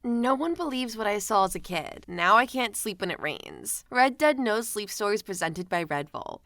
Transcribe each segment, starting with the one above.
No one believes what I saw as a kid. Now I can't sleep when it rains. Red Dead No Sleep Stories presented by Red Vault.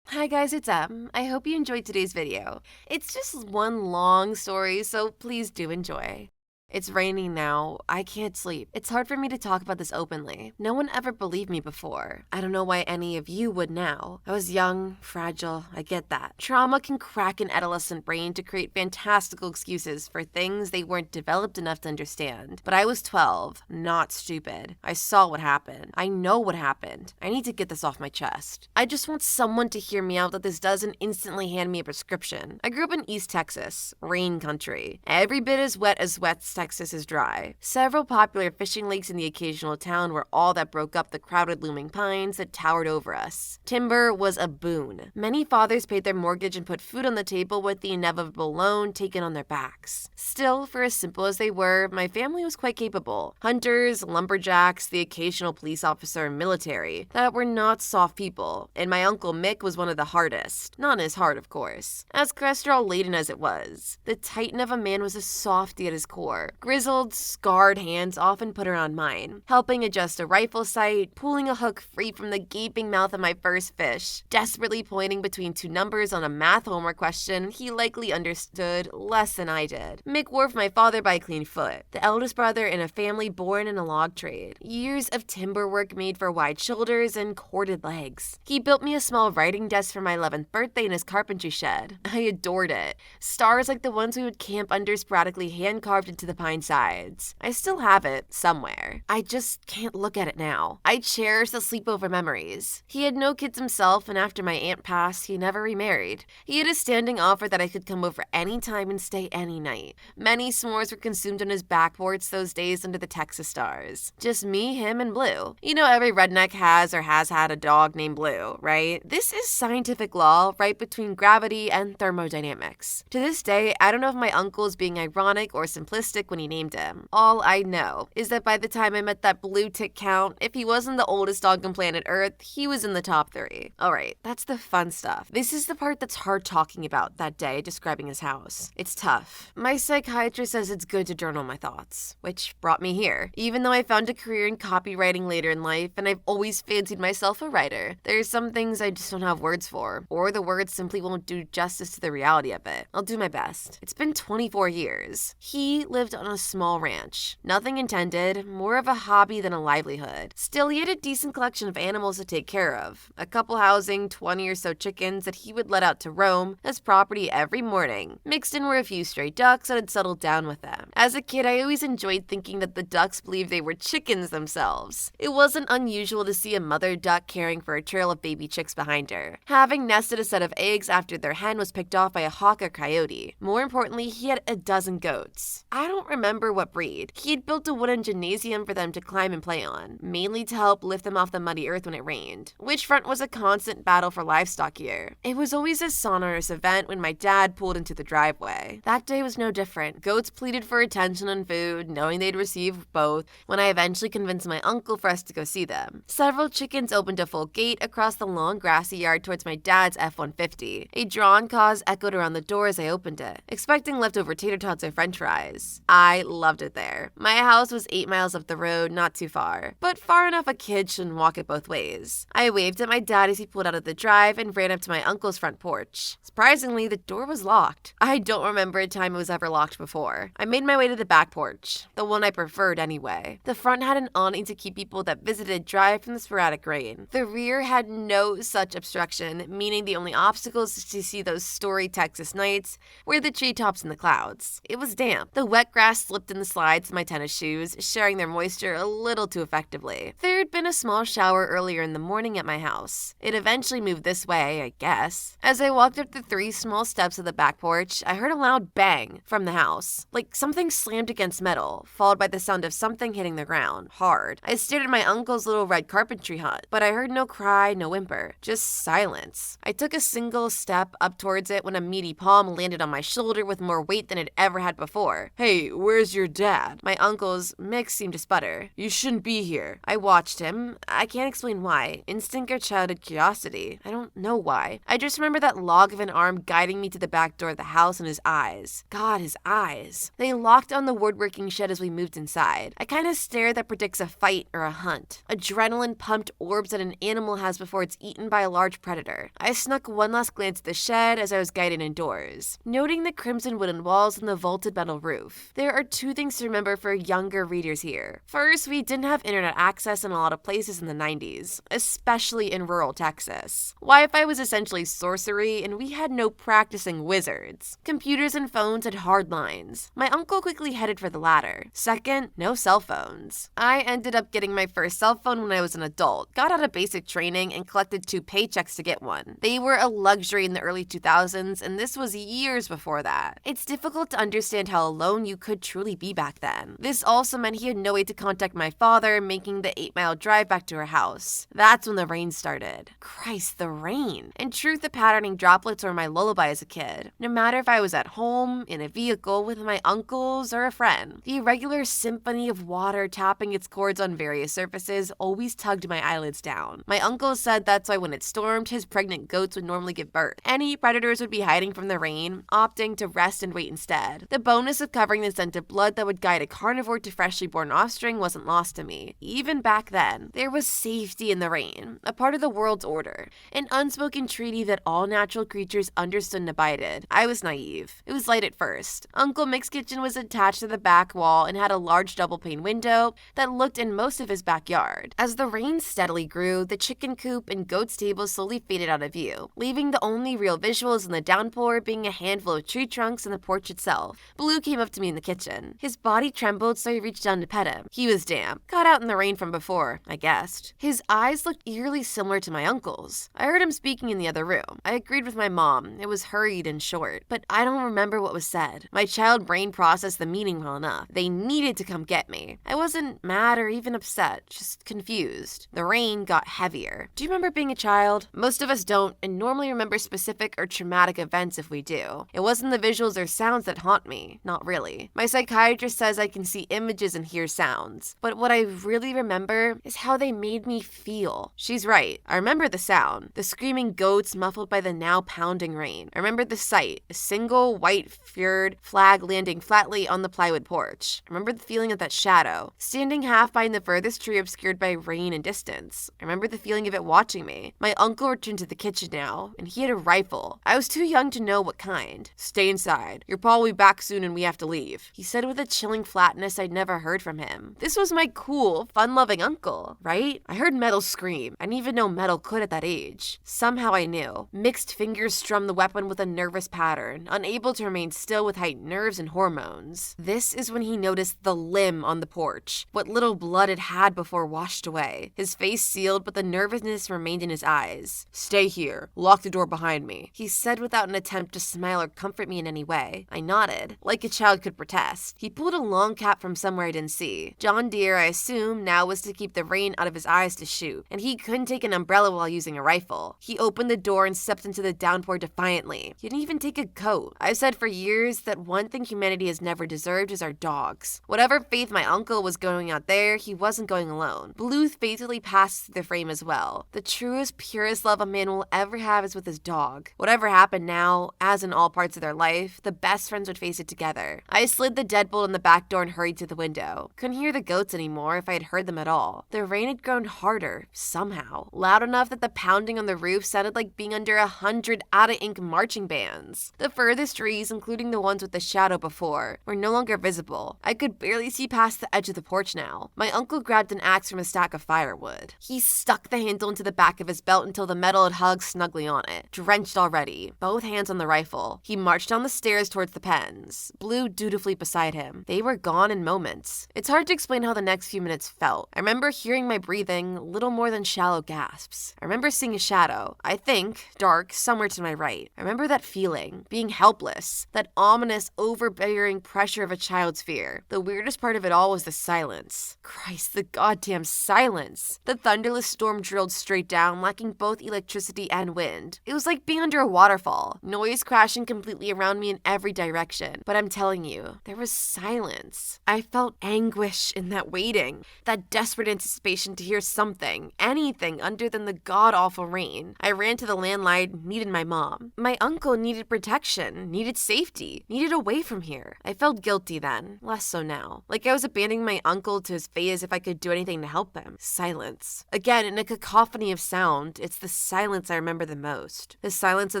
Hi guys, it's Em. I hope you enjoyed today's video. It's just one long story, so please do enjoy. It's raining now. I can't sleep. It's hard for me to talk about this openly. No one ever believed me before. I don't know why any of you would now. I was young, fragile, I get that. Trauma can crack an adolescent brain to create fantastical excuses for things they weren't developed enough to understand. But I was 12, not stupid. I saw what happened. I know what happened. I need to get this off my chest. I just want someone to hear me out that this doesn't instantly hand me a prescription. I grew up in East Texas, rain country. Every bit as wet as West Texas is dry. Several popular fishing lakes in the occasional town were all that broke up the crowded looming pines that towered over us. Timber was a boon. Many fathers paid their mortgage and put food on the table with the inevitable loan taken on their backs. Still, for as simple as they were, my family was quite capable. Hunters, lumberjacks, the occasional police officer, and military that were not soft people. And my uncle Mick was one of the hardest. Not in his heart, of course. As cholesterol-laden as it was. The titan of a man was a softy at his core. Grizzled, scarred hands often put her on mine, helping adjust a rifle sight, pulling a hook free from the gaping mouth of my first fish, desperately pointing between two numbers on a math homework question he likely understood less than I did. Mick wore my father by a clean foot, the eldest brother in a family born in a log trade. Years of timber work made for wide shoulders and corded legs. He built me a small writing desk for my 11th birthday in his carpentry shed. I adored it. Stars like the ones we would camp under sporadically hand-carved into the pine sides. I still have it, somewhere. I just can't look at it now. I cherish the sleepover memories. He had no kids himself, and after my aunt passed, he never remarried. He had a standing offer that I could come over any time and stay any night. Many s'mores were consumed on his back porch those days under the Texas stars. Just me, him, and Blue. You know every redneck has or has had a dog named Blue, right? This is scientific law, right between gravity and thermodynamics. To this day, I don't know if my uncle is being ironic or simplistic when he named him. All I know is that by the time I met that blue tick count, if he wasn't the oldest dog on planet Earth, he was in the top 3. Alright, that's the fun stuff. This is the part that's hard talking about that day describing his house. It's tough. My psychiatrist says it's good to journal my thoughts, which brought me here. Even though I found a career in copywriting later in life, and I've always fancied myself a writer, there's some things I just don't have words for, or the words simply won't do justice to the reality of it. I'll do my best. It's been 24 years. He lived on a small ranch. Nothing intended, more of a hobby than a livelihood. Still, he had a decent collection of animals to take care of. A couple housing 20 or so chickens that he would let out to roam his property every morning. Mixed in were a few stray ducks that had settled down with them. As a kid, I always enjoyed thinking that the ducks believed they were chickens themselves. It wasn't unusual to see a mother duck caring for a trail of baby chicks behind her, having nested a set of eggs after their hen was picked off by a hawk or coyote. More importantly, he had a dozen goats. I don't remember what breed. He had built a wooden gymnasium for them to climb and play on, mainly to help lift them off the muddy earth when it rained, which front was a constant battle for livestock here. It was always a sonorous event when my dad pulled into the driveway. That day was no different. Goats pleaded for attention and food, knowing they'd receive both, when I eventually convinced my uncle for us to go see them. Several chickens opened a full gate across the long grassy yard towards my dad's F-150. A drawn cause echoed around the door as I opened it, expecting leftover tater tots or french fries. I loved it there. My house was 8 miles up the road, not too far, but far enough a kid shouldn't walk it both ways. I waved at my dad as he pulled out of the drive and ran up to my uncle's front porch. Surprisingly, the door was locked. I don't remember a time it was ever locked before. I made my way to the back porch, the one I preferred anyway. The front had an awning to keep people that visited dry from the sporadic rain. The rear had no such obstruction, meaning the only obstacles to see those story Texas nights were the treetops and the clouds. It was damp. The wet grass slipped in the slides of my tennis shoes, sharing their moisture a little too effectively. There had been a small shower earlier in the morning at my house. It eventually moved this way, I guess. As I walked up the 3 small steps of the back porch, I heard a loud bang from the house, like something slammed against metal, followed by the sound of something hitting the ground, hard. I stared at my uncle's little red carpentry hut, but I heard no cry, no whimper, just silence. I took a single step up towards it when a meaty palm landed on my shoulder with more weight than it ever had before. "Hey, Hey, where's your dad? My uncle's mix seemed to sputter. You shouldn't be here. I watched him. I can't explain why. Instinct or childhood curiosity. I don't know why. I just remember that log of an arm guiding me to the back door of the house and his eyes. God, his eyes. They locked on the woodworking shed as we moved inside. A kind of stare that predicts a fight or a hunt. Adrenaline-pumped orbs that an animal has before it's eaten by a large predator. I snuck one last glance at the shed as I was guided indoors, noting the crimson wooden walls and the vaulted metal roof. There are two things to remember for younger readers here. First, we didn't have internet access in a lot of places in the 90s, especially in rural Texas. Wi-Fi was essentially sorcery, and we had no practicing wizards. Computers and phones had hard lines. My uncle quickly headed for the latter. Second, no cell phones. I ended up getting my first cell phone when I was an adult, got out of basic training, and collected 2 paychecks to get one. They were a luxury in the early 2000s, and this was years before that. It's difficult to understand how alone you could truly be back then. This also meant he had no way to contact my father, making the 8-mile drive back to our house. That's when the rain started. Christ, the rain. In truth, the patterning droplets were my lullaby as a kid. No matter if I was at home, in a vehicle, with my uncles, or a friend. The irregular symphony of water tapping its chords on various surfaces always tugged my eyelids down. My uncle said that's why when it stormed, his pregnant goats would normally give birth. Any predators would be hiding from the rain, opting to rest and wait instead. The bonus of covering the scent of blood that would guide a carnivore to freshly born offspring wasn't lost to me. Even back then, there was safety in the rain, a part of the world's order, an unspoken treaty that all natural creatures understood and abided. I was naive. It was light at first. Uncle Mick's kitchen was attached to the back wall and had a large double-pane window that looked in most of his backyard. As the rain steadily grew, the chicken coop and goat stables slowly faded out of view, leaving the only real visuals in the downpour being a handful of tree trunks and the porch itself. Blue came up to me in the kitchen. His body trembled, so I reached down to pet him. He was damp. Got out in the rain from before, I guessed. His eyes looked eerily similar to my uncle's. I heard him speaking in the other room. I agreed with my mom. It was hurried and short, but I don't remember what was said. My child brain processed the meaning well enough. They needed to come get me. I wasn't mad or even upset, just confused. The rain got heavier. Do you remember being a child? Most of us don't, and normally remember specific or traumatic events if we do. It wasn't the visuals or sounds that haunt me. Not really. My psychiatrist says I can see images and hear sounds, but what I really remember is how they made me feel. She's right. I remember the sound, the screaming goats muffled by the now pounding rain. I remember the sight, a single white fjord flag landing flatly on the plywood porch. I remember the feeling of that shadow, standing half behind the furthest tree obscured by rain and distance. I remember the feeling of it watching me. My uncle returned to the kitchen now, and he had a rifle. I was too young to know what kind. Stay inside. Your pa will be back soon and we have to leave, he said with a chilling flatness I'd never heard from him. This was my cool, fun-loving uncle, right? I heard metal scream. I didn't even know metal could at that age. Somehow I knew. Mixed fingers strummed the weapon with a nervous pattern, unable to remain still with heightened nerves and hormones. This is when he noticed the limb on the porch, what little blood it had before washed away. His face sealed, but the nervousness remained in his eyes. Stay here. Lock the door behind me, he said without an attempt to smile or comfort me in any way. I nodded, like a child could protest. He pulled a long cap from somewhere I didn't see. John Deere, I assume, now was to keep the rain out of his eyes to shoot, and he couldn't take an umbrella while using a rifle. He opened the door and stepped into the downpour defiantly. He didn't even take a coat. I've said for years that one thing humanity has never deserved is our dogs. Whatever faith my uncle was going out there, he wasn't going alone. Blue faithfully passed through the frame as well. The truest, purest love a man will ever have is with his dog. Whatever happened now, as in all parts of their life, the best friends would face it together. I slid the deadbolt in the back door and hurried to the window. Couldn't hear the goats anymore if I had heard them at all. The rain had grown harder, somehow. Loud enough that the pounding on the roof sounded like being under 100 out-of-ink marching bands. The furthest trees, including the ones with the shadow before, were no longer visible. I could barely see past the edge of the porch now. My uncle grabbed an axe from a stack of firewood. He stuck the handle into the back of his belt until the metal had hugged snugly on it, drenched already, both hands on the rifle. He marched down the stairs towards the pens, Blue dutifully beside him. They were gone in moments. It's hard to explain how the next few minutes felt. I remember hearing my breathing, little more than shallow gasps. I remember seeing a shadow, I think, dark, somewhere to my right. I remember that feeling, being helpless, that ominous, overbearing pressure of a child's fear. The weirdest part of it all was the silence. Christ, the goddamn silence. The thunderless storm drilled straight down, lacking both electricity and wind. It was like being under a waterfall, noise crashing completely around me in every direction. But I'm telling you, There was silence. I felt anguish in that waiting, that desperate anticipation to hear something, anything other than the god-awful rain. I ran to the landline, needed my mom. My uncle needed protection, needed safety, needed away from here. I felt guilty then, less so now. Like I was abandoning my uncle to his fate as if I could do anything to help him. Silence. Again, in a cacophony of sound, it's the silence I remember the most. The silence of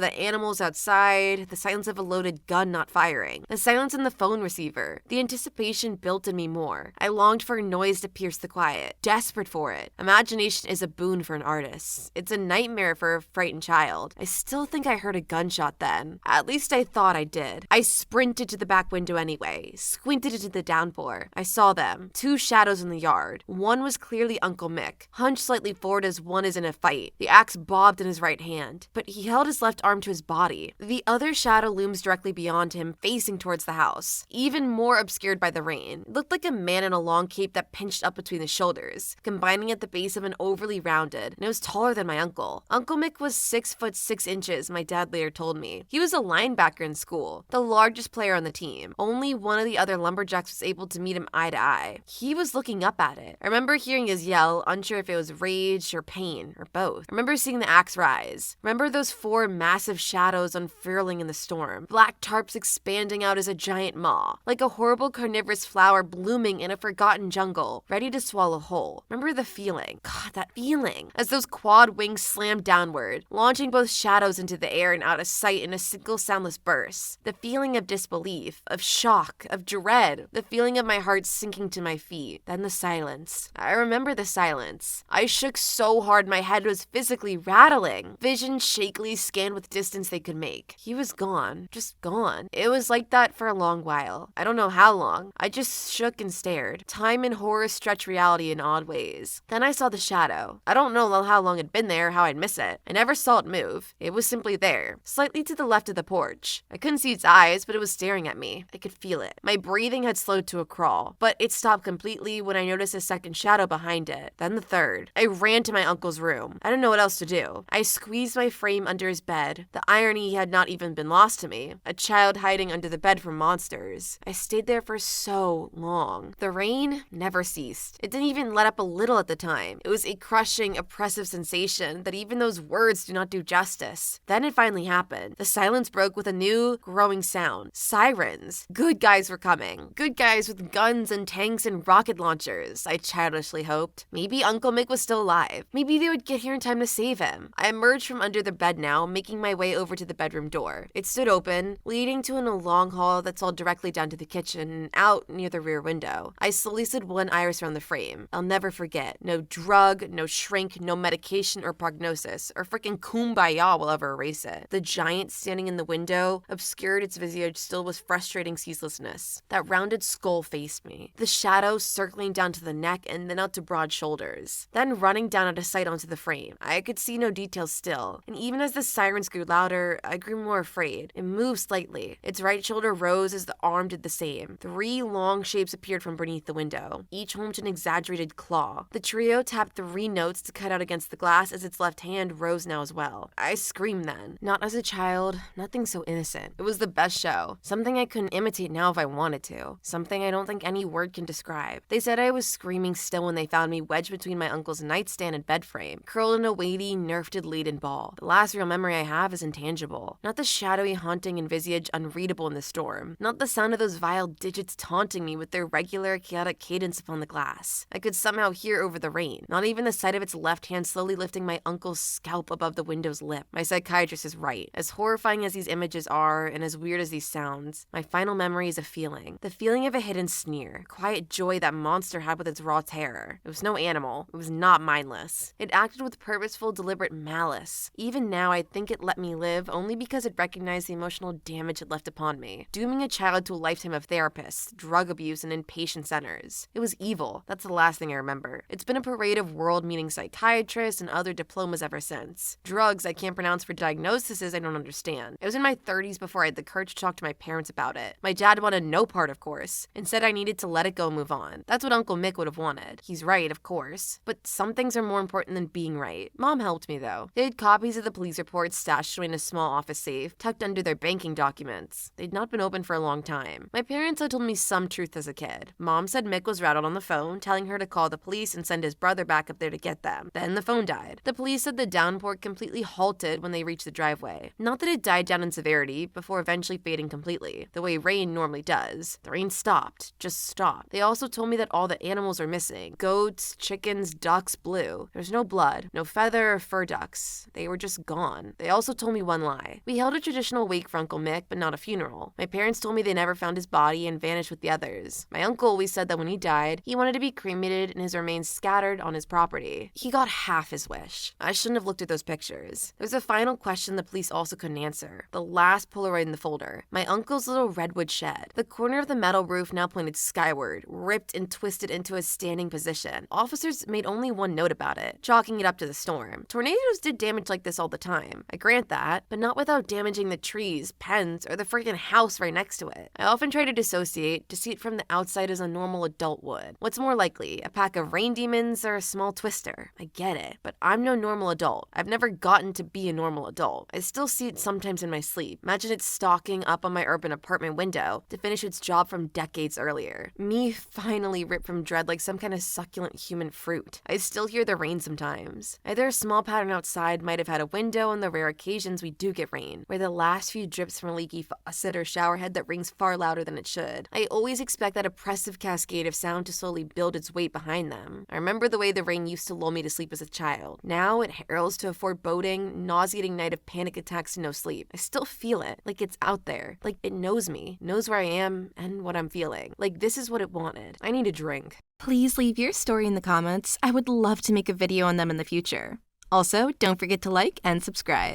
the animals outside, the silence of a loaded gun not firing, the silence in the phone receiver. The anticipation built in me more. I longed for a noise to pierce the quiet, desperate for it. Imagination is a boon for an artist. It's a nightmare for a frightened child. I still think I heard a gunshot then. At least I thought I did. I sprinted to the back window anyway, squinted into the downpour. I saw them, two shadows in the yard. One was clearly Uncle Mick, hunched slightly forward as one is in a fight. The axe bobbed in his right hand, but he held his left arm to his body. The other shadow looms directly beyond him, facing towards the house, even more obscured by the rain. It looked like a man in a long cape that pinched up between the shoulders, combining at the base of an overly rounded, and it was taller than my uncle. Uncle Mick was 6'6", my dad later told me. He was a linebacker in school, the largest player on the team. Only one of the other lumberjacks was able to meet him eye to eye. He was looking up at it. I remember hearing his yell, unsure if it was rage or pain or both. I remember seeing the axe rise. Remember those four massive shadows unfurling in the storm, black tarps expanding out as a giant maw, like a horrible carnivorous flower blooming in a forgotten jungle, ready to swallow whole. Remember the feeling. God, that feeling. As those quad wings slammed downward, launching both shadows into the air and out of sight in a single soundless burst. The feeling of disbelief, of shock, of dread. The feeling of my heart sinking to my feet. Then the silence. I remember the silence. I shook so hard my head was physically rattling. Vision shakily scanned with distance they could make. He was gone. Just gone. It was like that for a long while. I don't know how long. I just shook and stared. Time and horror stretched reality in odd ways. Then I saw the shadow. I don't know how long it'd been there, or how I'd miss it. I never saw it move. It was simply there, slightly to the left of the porch. I couldn't see its eyes, but it was staring at me. I could feel it. My breathing had slowed to a crawl, but it stopped completely when I noticed a second shadow behind it. Then the third. I ran to my uncle's room. I didn't know what else to do. I squeezed my frame under his bed. The irony had not even been lost to me. A child hiding under the bed from monsters. I stayed there for so long. The rain never ceased. It didn't even let up a little at the time. It was a crushing, oppressive sensation that even those words do not do justice. Then it finally happened. The silence broke with a new, growing sound. Sirens. Good guys were coming. Good guys with guns and tanks and rocket launchers, I childishly hoped. Maybe Uncle Mick was still alive. Maybe they would get here in time to save him. I emerged from under the bed now, making my way over to the bedroom door. It stood open, leading to a long hall that saw directly down to the kitchen and out near the rear window. I slowly slid one iris around the frame. I'll never forget. No drug, no shrink, no medication or prognosis, or frickin' kumbaya will ever erase it. The giant standing in the window obscured its visage still with frustrating ceaselessness. That rounded skull faced me. The shadow circling down to the neck and then out to broad shoulders. Then running down out of sight onto the frame. I could see no details still, and even as the sirens grew louder, I grew more afraid. It moved slightly. Its right shoulder rose as the arm did the same. 3 long shapes appeared from beneath the window, each home to an exaggerated claw. The trio tapped 3 notes to cut out against the glass as its left hand rose now as well. I screamed then. Not as a child, nothing so innocent. It was the best show. Something I couldn't imitate now if I wanted to. Something I don't think any word can describe. They said I was screaming still when they found me wedged between my uncle's nightstand and bed frame, curled in a weighty, nerfed leaden ball. The last real memory I have is intangible. Not the shadowy haunting and visage unreadable in the storm. Not the sound of those vile digits taunting me with their regular, chaotic cadence upon the glass. I could somehow hear over the rain. Not even the sight of its left hand slowly lifting my uncle's scalp above the window's lip. My psychiatrist is right. As horrifying as these images are, and as weird as these sounds, my final memory is a feeling. The feeling of a hidden sneer. Quiet joy that monster had with its raw terror. It was no animal. It was not mindless. It acted with purposeful, deliberate malice. Even now, I think it let me live only because it recognized the emotional damage it left upon me, dooming a child to a lifetime of therapists, drug abuse, and inpatient centers. It was evil. That's the last thing I remember. It's been a parade of world-meeting psychiatrists and other diplomas ever since. Drugs I can't pronounce for diagnoses I don't understand. It was in my 30s before I had the courage to talk to my parents about it. My dad wanted no part, of course, and said I needed to let it go and move on. That's what Uncle Mick would have wanted. He's right, of course. But some things are more important than being right. Mom helped me, though. They had copies of the police reports stashed away in a small office safe, tucked under their banking documents. They'd not been open for a long time. time. My parents had told me some truth as a kid. Mom said Mick was rattled on the phone, telling her to call the police and send his brother back up there to get them. Then the phone died. The police said the downpour completely halted when they reached the driveway. Not that it died down in severity, before eventually fading completely, the way rain normally does. The rain stopped. Just stopped. They also told me that all the animals are missing. Goats, chickens, ducks, blue. There's no blood, no feather or fur ducks. They were just gone. They also told me one lie. We held a traditional wake for Uncle Mick, but not a funeral. My parents told me they never found his body and vanished with the others. My uncle always said that when he died, he wanted to be cremated and his remains scattered on his property. He got half his wish. I shouldn't have looked at those pictures. There's a final question the police also couldn't answer. The last Polaroid in the folder. My uncle's little redwood shed. The corner of the metal roof now pointed skyward, ripped and twisted into a standing position. Officers made only one note about it, chalking it up to the storm. Tornadoes did damage like this all the time. I grant that, but not without damaging the trees, pens, or the freaking house right next to it. I often try to dissociate, to see it from the outside as a normal adult would. What's more likely, a pack of rain demons or a small twister? I get it, but I'm no normal adult. I've never gotten to be a normal adult. I still see it sometimes in my sleep. Imagine it stalking up on my urban apartment window to finish its job from decades earlier. Me finally ripped from dread like some kind of succulent human fruit. I still hear the rain sometimes. Either a small pattern outside might have had a window on the rare occasions we do get rain, where the last few drips from a leaky faucet or shower head that rings far louder than it should. I always expect that oppressive cascade of sound to slowly build its weight behind them. I remember the way the rain used to lull me to sleep as a child. Now it heralds to a foreboding, nauseating night of panic attacks and no sleep. I still feel it, like it's out there, like it knows me, knows where I am and what I'm feeling. Like this is what it wanted. I need a drink. Please leave your story in the comments. I would love to make a video on them in the future. Also, don't forget to like and subscribe.